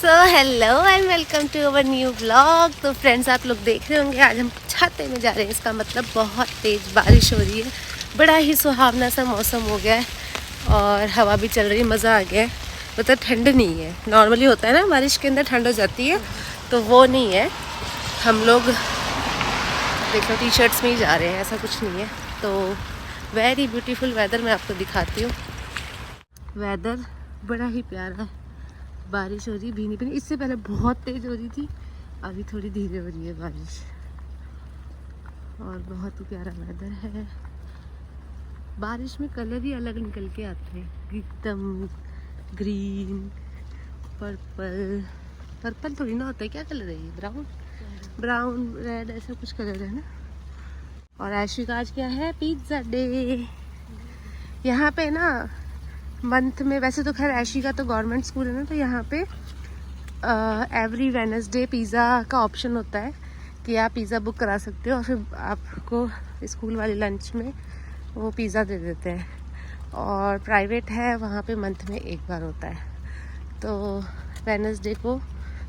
So hello and welcome to our new vlog. तो friends, आप लोग देख रहे होंगे आज हम छाते में जा रहे हैं। इसका मतलब बहुत तेज़ बारिश हो रही है। बड़ा ही सुहावना सा मौसम हो गया है और हवा भी चल रही है, मज़ा आ गया है। मतलब ठंड नहीं है, नॉर्मली होता है ना बारिश के अंदर ठंड हो जाती है, तो वो नहीं है। हम लोग देखो टी शर्ट्स में ही जा रहे हैं, ऐसा कुछ नहीं है। तो वेरी ब्यूटीफुल वेदर मैं आपको दिखाती हूँ। वेदर बड़ा ही प्यारा है, बारिश हो रही भीनी भीनी। इससे पहले बहुत तेज़ हो रही थी, अभी थोड़ी धीरे हो रही है बारिश और बहुत ही प्यारा वेदर है। बारिश में कलर ही अलग निकल के आते हैं, एकदम ग्रीन, पर्पल। पर्पल थोड़ी ना होता है, क्या कलर है ये? ब्राउन, ब्राउन रेड ऐसा कुछ कलर है ना। और ऐशी का आज क्या है? Pizza day. यहाँ पे ना मंथ में, वैसे तो खैर ऐशी का तो गवर्नमेंट स्कूल है ना, तो यहाँ पे एवरी वेडनेसडे पिज़्ज़ा का ऑप्शन होता है कि आप पिज़्ज़ा बुक करा सकते हो और फिर आपको स्कूल वाले लंच में वो पिज़्ज़ा दे देते हैं। और प्राइवेट है, वहाँ पे मंथ में एक बार होता है। तो वेडनेसडे को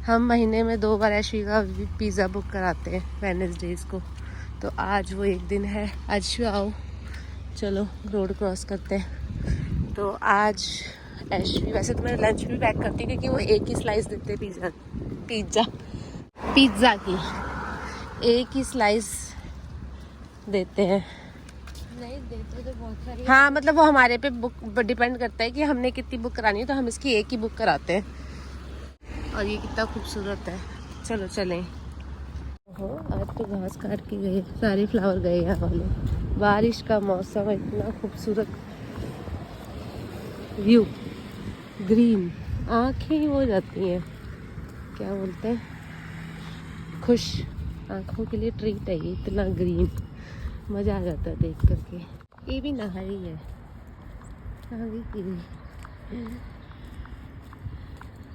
हम महीने में 2 बार ऐशी का पिज़्ज़ा बुक कराते हैं वेडनेसडेज़ को। तो आज वो एक दिन है। आज आओ चलो रोड क्रॉस करते हैं। तो आज ऐशवी, वैसे तो मैं लंच भी पैक करती हूँ क्योंकि वो एक ही स्लाइस देते हैं पिज़्ज़ा की एक ही स्लाइस देते हैं। नहीं देते तो बहुत सारी। हाँ, मतलब वो हमारे पे बुक डिपेंड करता है कि हमने कितनी बुक करानी है, तो हम इसकी एक ही बुक कराते हैं। और ये कितना खूबसूरत है। चलो चलें। आज तो घास काट के गए, सारे फ्लावर गए यहाँ वाले। बारिश का मौसम है, इतना खूबसूरत व्यू, ग्रीन, आँखें हो जाती हैं, क्या बोलते हैं, खुश। आँखों के लिए ट्रीट है ये, इतना ग्रीन, मज़ा आ जाता है देख करके। ये भी नहा रही है, नहा गई।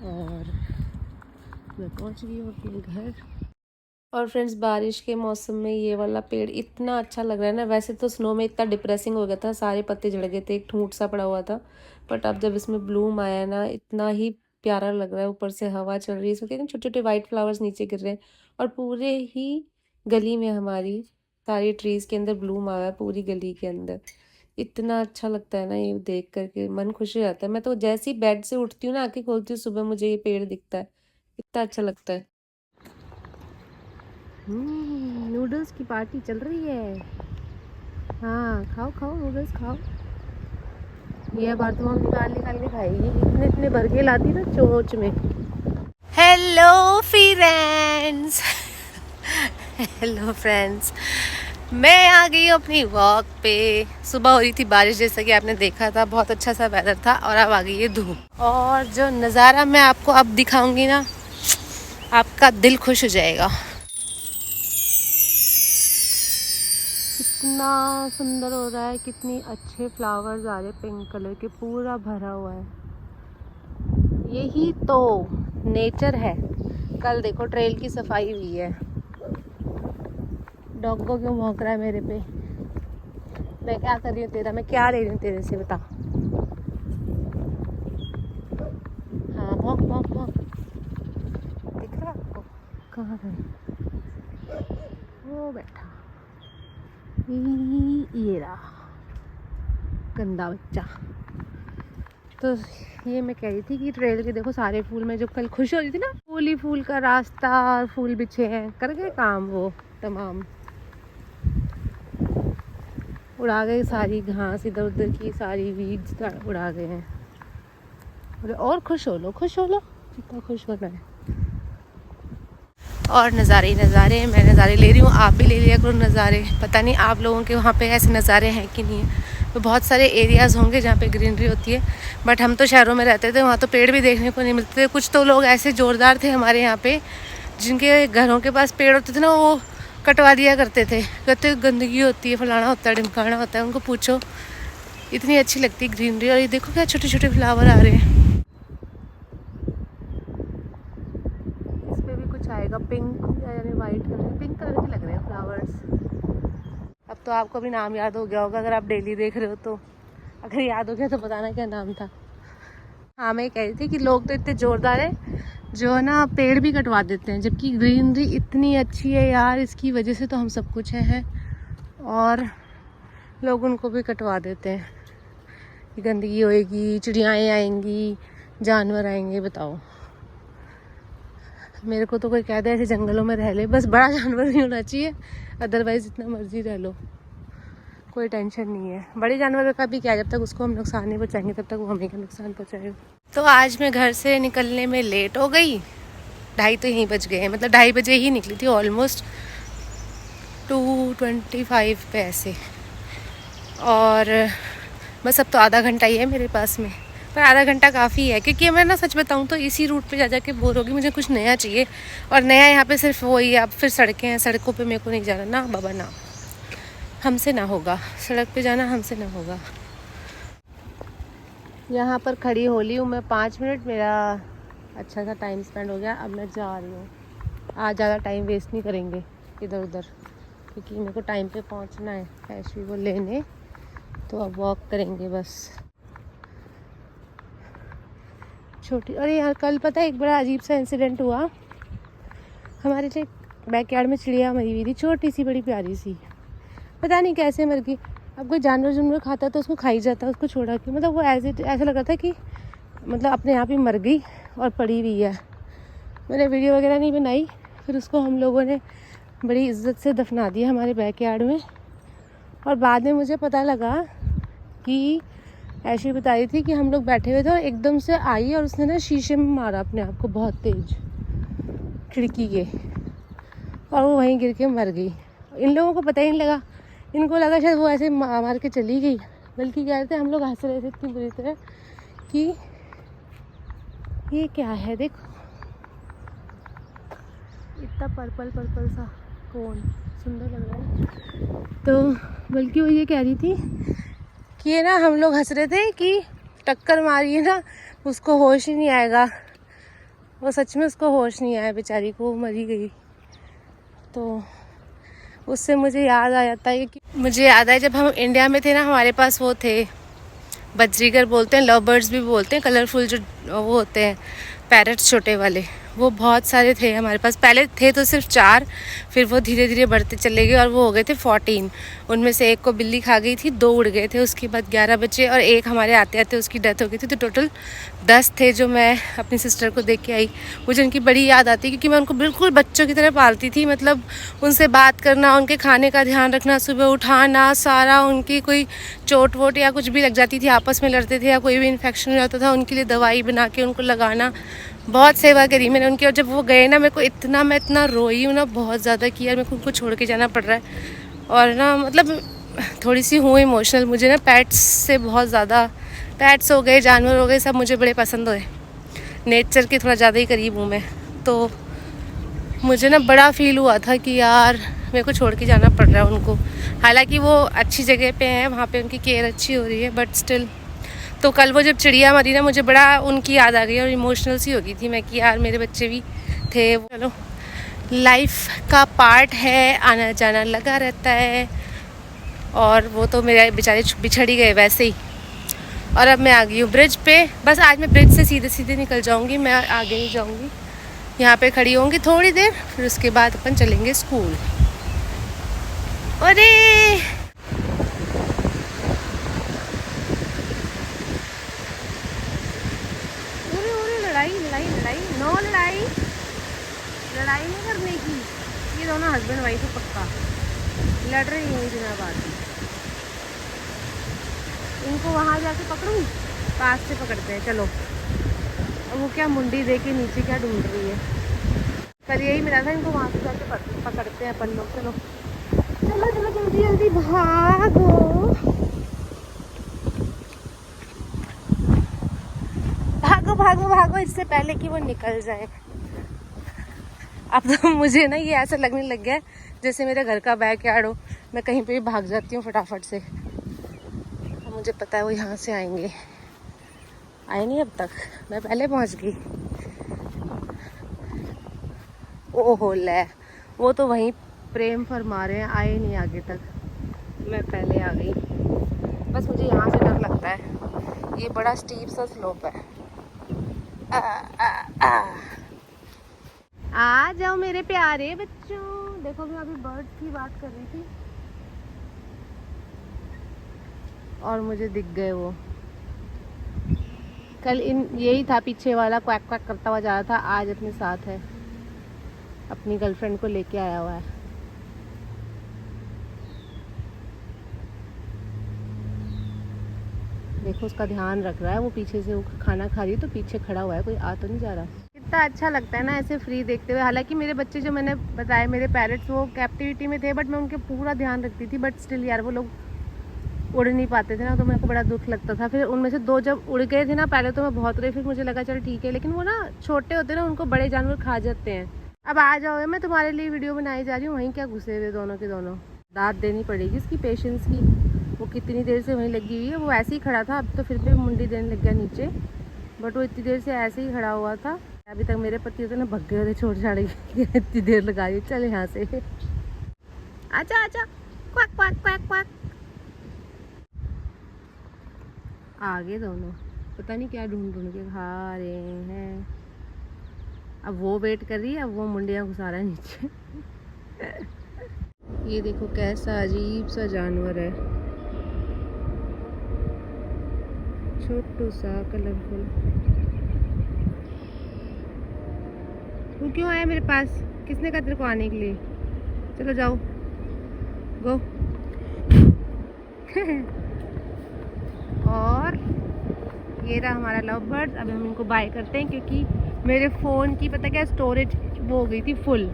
और मैं पहुंच गई हूँ अपने घर। और फ्रेंड्स, बारिश के मौसम में ये वाला पेड़ इतना अच्छा लग रहा है ना। वैसे तो स्नो में इतना डिप्रेसिंग हो गया था, सारे पत्ते झड़ गए थे, एक ठूंठ सा पड़ा हुआ था। बट अब जब इसमें ब्लूम आया ना, इतना ही प्यारा लग रहा है। ऊपर से हवा चल रही है, इसमें छोटे छोटे वाइट फ्लावर्स नीचे गिर रहे हैं। और पूरे ही गली में हमारी सारी ट्रीज़ के अंदर ब्लूम आया है, पूरी गली के अंदर। इतना अच्छा लगता है ना ये देख करके, मन खुश हो जाता है। मैं तो जैसे ही बेड से उठती हूँ ना, आँखें खोलती हूँ, सुबह मुझे ये पेड़ दिखता है, इतना अच्छा लगता है। नूडल्स की पार्टी चल रही है। हाँ, खाओ खाओ नूडल्स खाओ। ये बार तो हम निकाल के खाएगी, इतने इतने भर के लाती ना चोंच में। Hello friends. हेलो फ्रेंड्स, मैं आ गई हूँ अपनी वॉक पे। सुबह हो रही थी बारिश, जैसा कि आपने देखा था, बहुत अच्छा सा वेदर था। और अब आ गई है धूप। और जो नज़ारा मैं आपको अब दिखाऊंगी ना, आपका दिल खुश हो जाएगा। कितना सुंदर हो रहा है, कितनी अच्छे फ्लावर्स आ रहे, पिंक कलर के, पूरा भरा हुआ है। यही तो नेचर है। कल देखो ट्रेल की सफाई हुई है। डॉग क्यों भौंक रहा है मेरे पे? मैं क्या कर रही हूँ तेरा, मैं क्या ले रही हूँ तेरे से, बता। हाँ, भौंक भौंक भौंक। दिख रहा है आपको? कहाँ गए? वो बैठा, ये रहा गंदा बच्चा। तो ये मैं कह रही थी कि ट्रेल के देखो सारे फूल, में जो कल खुश हो रही थी ना, फूल ही फूल का रास्ता, फूल बिछे हैं, कर गए काम वो तमाम। उड़ा गए सारी घास, इधर उधर की सारी वीड्स उड़ा गए हैं। और खुश हो लो, खुश हो लो, जितना खुश होना है। और नज़ारे नज़ारे, मैं नज़ारे ले रही हूँ, आप भी ले लिया करो नज़ारे। पता नहीं आप लोगों के वहाँ पे ऐसे नज़ारे हैं कि नहीं है। तो बहुत सारे एरियाज़ होंगे जहाँ पे ग्रीनरी होती है, बट हम तो शहरों में रहते थे, वहाँ तो पेड़ भी देखने को नहीं मिलते थे। कुछ तो लोग ऐसे ज़ोरदार थे हमारे यहाँ पे, जिनके घरों के पास पेड़ होते थे ना, वो कटवा दिया करते थे। कहते गंदगी होती है, फलाना होता है, ढिमकाना होता है। उनको पूछो, इतनी अच्छी लगती है ग्रीनरी। और ये देखो क्या छोटे छोटे फ्लावर आ रहे हैं। इस पे भी कुछ आएगा, पिंक यानी वाइट कलर, पिंक कलर के लग रहे हैं फ्लावर्स। अब तो आपको भी नाम याद हो गया होगा अगर आप डेली देख रहे हो तो। अगर याद हो गया तो बताना क्या नाम था। हाँ, मैं कह रही थी कि लोग तो इतने ज़ोरदार हैं, जो ना पेड़ भी कटवा देते हैं, जबकि ग्रीनरी इतनी अच्छी है यार, इसकी वजह से तो हम सब कुछ है और लोग उनको भी कटवा देते हैं। गंदगी होएगी, चिड़ियाएँ आएंगी, जानवर आएंगे, बताओ। मेरे को तो कोई कह दे ऐसे जंगलों में रह ले, बस बड़ा जानवर नहीं होना चाहिए, अदरवाइज़ जितना मर्जी रह लो, कोई टेंशन नहीं है। बड़े जानवर का भी क्या, जब तक उसको हम नुकसान नहीं पहुँचाएंगे तब तक वो हमें क्या नुकसान पहुँचाएगा। तो आज मैं घर से निकलने में लेट हो गई, 2:30 तो यहीं बज गए हैं, मतलब 2:30 बजे ही निकली थी, ऑलमोस्ट 2:25 पे ऐसे। और बस अब तो आधा घंटा ही है मेरे पास में, पर आधा घंटा काफ़ी है, क्योंकि मैं ना सच बताऊँ तो इसी रूट पे जा के बोर होगी। मुझे कुछ नया चाहिए, और नया यहाँ पे सिर्फ वही है। अब फिर सड़कें हैं, सड़कों पे मेरे को नहीं जाना ना बाबा, ना हमसे ना होगा, सड़क पे जाना हमसे ना होगा। यहाँ पर खड़ी हो ली हूँ मैं 5 मिनट, मेरा अच्छा सा टाइम स्पेंड हो गया। अब मैं जा रही हूँ, आज ज़्यादा टाइम वेस्ट नहीं करेंगे इधर उधर, क्योंकि मेरे को टाइम पे पहुँचना है ऐशवी को लेने, तो अब वॉक करेंगे बस। छोटी, अरे यार कल पता है एक बड़ा अजीब सा इंसिडेंट हुआ। हमारे लिए बैकयार्ड में चिड़िया मरी हुई थी, छोटी सी बड़ी प्यारी सी, पता नहीं कैसे मर गई। अब कोई जानवर खाता तो उसको खाई जाता, उसको छोड़ा के, मतलब वो ऐसा लग रहा था कि मतलब अपने आप ही मर गई और पड़ी हुई है। मैंने वीडियो वगैरह नहीं बनाई, फिर उसको हम लोगों ने बड़ी इज्जत से दफना दिया हमारे बैकयार्ड में। और बाद में मुझे पता लगा कि ऐशी बता रही थी कि हम लोग बैठे हुए थे और एकदम से आई और उसने ना शीशे में मारा अपने आप को बहुत तेज, खिड़की के, और वो वहीं गिर के मर गई। इन लोगों को पता ही नहीं लगा, इनको लगा शायद वो ऐसे मार के चली गई, बल्कि कह रहे थे, हम लोग हंस रहे थे इतनी बुरी तरह कि ये क्या है, देखो इतना पर्पल पर्पल सा कोन, सुंदर लग रहा है। तो बल्कि वो ये कह रही थी कि ये ना, हम लोग हंस रहे थे कि टक्कर मारी है ना, उसको होश ही नहीं आएगा। वो सच में उसको होश नहीं आया बेचारी को, मरी गई। तो उससे मुझे याद आ जाता है कि मुझे याद है जब हम इंडिया में थे ना, हमारे पास वो थे बजरीगर बोलते हैं, लव बर्ड्स भी बोलते हैं, कलरफुल जो वो होते हैं पैरट्स छोटे वाले, वो बहुत सारे थे हमारे पास। पहले थे तो सिर्फ 4, फिर वो धीरे धीरे बढ़ते चले गए और वो हो गए थे 14। उनमें से एक को बिल्ली खा गई थी, 2 उड़ गए थे, उसके बाद 11 बचे और एक हमारे आते आते उसकी डेथ हो गई थी। तो टोटल 10 थे जो मैं अपनी सिस्टर को देख के आई। मुझे उनकी बड़ी याद आती है, क्योंकि मैं उनको बिल्कुल बच्चों की तरह पालती थी। मतलब उनसे बात करना, उनके खाने का ध्यान रखना, सुबह उठाना, सारा उनकी कोई चोट वोट या कुछ भी लग जाती थी, आपस में लड़ते थे या कोई भी इन्फेक्शन हो जाता था, उनके लिए दवाई बना के उनको लगाना, बहुत सेवा करी मैंने उनकी। और जब वो गए ना, मेरे को मैं इतना रोई हूँ ना, बहुत ज़्यादा, कि यार मेरे को उनको छोड़ के जाना पड़ रहा है। और ना मतलब थोड़ी सी हूँ इमोशनल, मुझे ना पेट्स से बहुत ज़्यादा, पेट्स हो गए, जानवर हो गए, सब मुझे बड़े पसंद हुए। नेचर के थोड़ा ज़्यादा ही करीब हूँ मैं, तो मुझे ना बड़ा फील हुआ था कि यार मेरे को छोड़ के जाना पड़ रहा है उनको। हालांकि वो अच्छी जगह पे हैं, वहाँ पे उनकी केयर अच्छी हो रही है, बट स्टिल। तो कल वो जब चिड़िया मरी ना, मुझे बड़ा उनकी याद आ गई और इमोशनल सी हो गई थी मैं कि यार मेरे बच्चे भी थे। चलो, लाइफ का पार्ट है, आना जाना लगा रहता है। और वो तो मेरे बेचारे बिछड़ ही गए वैसे ही। और अब मैं आ गई हूँ ब्रिज पे। बस आज मैं ब्रिज से सीधे सीधे निकल जाऊँगी, मैं आगे नहीं जाऊँगी, यहाँ पे खड़ी होंगी थोड़ी देर, फिर उसके बाद अपन चलेंगे स्कूल। अरे लड़ाई नो लड़ाई नहीं करने की। ये दोनों हस्बैंड वाइफ है, पक्का लड़ रही हैं बिना बात। इनको वहाँ जाके पकड़ूँ, पास से पकड़ते हैं, चलो। और वो क्या मुंडी दे के नीचे क्या ढूंढ रही है, कल यही मिला था इनको, वहाँ से जाके पकड़ते हैं अपन लोग। चलो चलो चलो, जल्दी जल्दी भागो भागो भागो भागो, इससे पहले कि वो निकल जाए। अब तो मुझे ना ये ऐसा लगने लग गया है जैसे मेरे घर का बैकयार्ड हो, मैं कहीं पे भी भाग जाती हूँ फटाफट से। मुझे पता है वो यहाँ से आएंगे, आए नहीं अब तक, मैं पहले पहुँच गई। ओहो ले, वो तो वहीं प्रेम फरमा रहे हैं, आए नहीं आगे तक, मैं पहले आ गई। बस मुझे यहाँ से डर लगता है, ये बड़ा स्टीप सा स्लोप है। आ जाओ मेरे प्यारे बच्चों। देखो मैं अभी बर्ड की बात कर रही थी और मुझे दिख गए वो। कल यही था पीछे वाला क्वैक क्वैक करता हुआ जा रहा था, आज अपने साथ है, अपनी गर्लफ्रेंड को लेके आया हुआ है। देखो उसका ध्यान रख रहा है, वो पीछे से वो खाना खा रही है तो पीछे खड़ा हुआ है, कोई आ तो नहीं जा रहा। कितना अच्छा लगता है ना ऐसे फ्री देखते हुए। हालांकि मेरे बच्चे जो मैंने बताया मेरे पैरेट्स वो कैप्टिविटी में थे, बट मैं उनके पूरा ध्यान रखती थी, बट स्टिल यार वो लोग उड़ नहीं पाते थे ना, तो मेरे को बड़ा दुख लगता था। फिर उनमें से 2 जब उड़ गए थे ना, पहले तो मैं बहुत रही, फिर मुझे लगा चल ठीक है, लेकिन वो ना छोटे होते ना, उनको बड़े जानवर खा जाते हैं। अब आ जाओ, मैं तुम्हारे लिए वीडियो बनाई जा रही हूँ, वहीं क्या घुसे हुए दोनों के दोनों। दाद देनी पड़ेगी इसकी पेशेंस की, वो कितनी देर से वहीं लगी हुई है। वो ऐसे ही खड़ा था, अब तो फिर भी मुंडी देने लग गया नीचे, बट वो इतनी देर से ऐसे ही खड़ा हुआ था। अभी तक मेरे पति होते ना भग गए थे छोड़ छाड़ के, इतनी देर लगा रही, चल यहाँ से आजा आजा, क्वाक क्वाक क्वाक क्वाक। आगे दोनों पता नहीं क्या ढूंढ ढूंढ के खा रहे हैं। अब वो वेट कर रही है, अब वो मुंडियाँ घुसा रहा है नीचे। ये देखो कैसा अजीब सा जानवर है, छोटू सा कलरफुल। तू क्यों आया मेरे पास? किसने कहा तेरे को आने के लिए? चलो जाओ, गो। और ये रहा हमारा लव बर्ड्स। अब हम इनको बाय करते हैं, क्योंकि मेरे फ़ोन की पता क्या स्टोरेज वो हो गई थी फुल।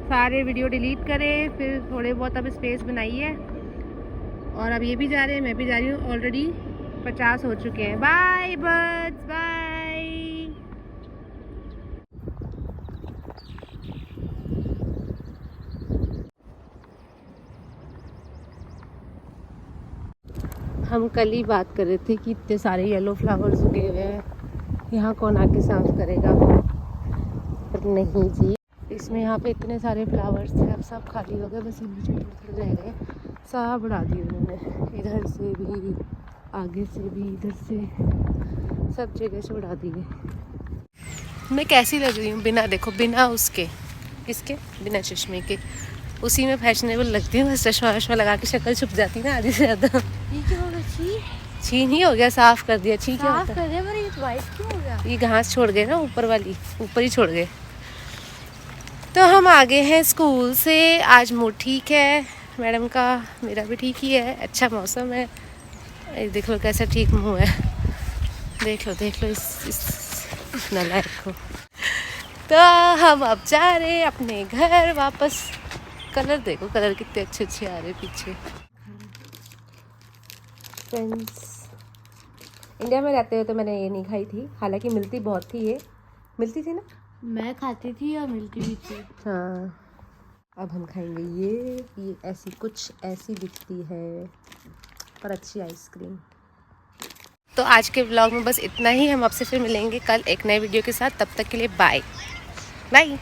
सारे वीडियो डिलीट करे, फिर थोड़े बहुत अब स्पेस बनाई है, और अब ये भी जा रहे हैं, मैं भी जा रही हूँ। ऑलरेडी 50 हो चुके हैं। Bye birds, bye. हम कल ही बात कर रहे थे कि इतने सारे येलो फ्लावर्स उगे हुए हैं, यहाँ कौन आके साफ करेगा, पर नहीं जी, इसमें यहाँ पे इतने सारे फ्लावर्स थे, अब सब खाली हो गए, बस इनमें थोड़े रह गए। सब उड़ा दिए उन्होंने, इधर से भी, आगे से भी, इधर से, सब जगह से उड़ा दिए। मैं कैसी लग रही हूँ बिना, देखो बिना उसके, किसके, बिना चश्मे के, उसी में फैशनेबल लगती हूँ। बस चश्मा वश्मा लगा के शक्ल छुप जाती ना आधी से ज़्यादा। ये क्या होगा? छी नहीं हो गया, साफ कर दिया। छी क्या साफ होता? कर दिया, पर ये वाइट क्यों हो गया? ये घास छोड़ गए ना ऊपर वाली, ऊपर ही छोड़ गए। तो हम आ गए हैं स्कूल से। आज मूड ठीक है मैडम का, मेरा भी ठीक ही है, अच्छा मौसम है। देख लो कैसा ठीक मुँह है, देख लो इस नालायक को। तो हम अब जा रहे हैं अपने घर वापस। कलर देखो, कलर कितने अच्छे अच्छे आ रहे पीछे। फ्रेंड्स, इंडिया में रहते हुए तो मैंने ये नहीं खाई थी, हालांकि मिलती बहुत थी, ये मिलती थी ना, मैं खाती थी और मिलती भी थी। हाँ। अब हम खाएंगे ये ऐसी कुछ ऐसी दिखती है पर अच्छी आइसक्रीम। तो आज के व्लॉग में बस इतना ही। हम आपसे फिर मिलेंगे कल एक नए वीडियो के साथ, तब तक के लिए बाय बाय।